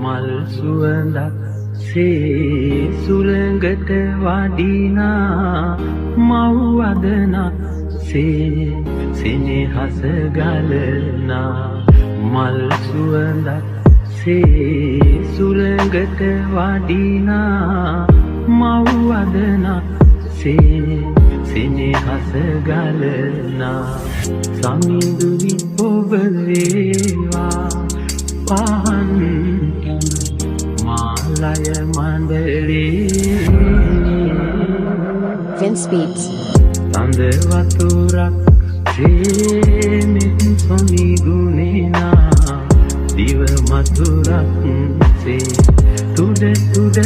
මල් සුවඳක් සේ සුළඟට වඩිනා මව් වදනක් සේ සෙනෙහස ගලනා මල් සුවඳක් සේ සුළඟට වඩිනා මව් වදනක් සේ සෙනෙහස ගලනා සමිඳුනි ඔබ වේවා පහන් මාලය මණ්ඩලේ Vince Beats තඳ වතුරක් සේමෙත් සොනි ගුණේනා දිව මතුරක් සේ තුඩ තුඩ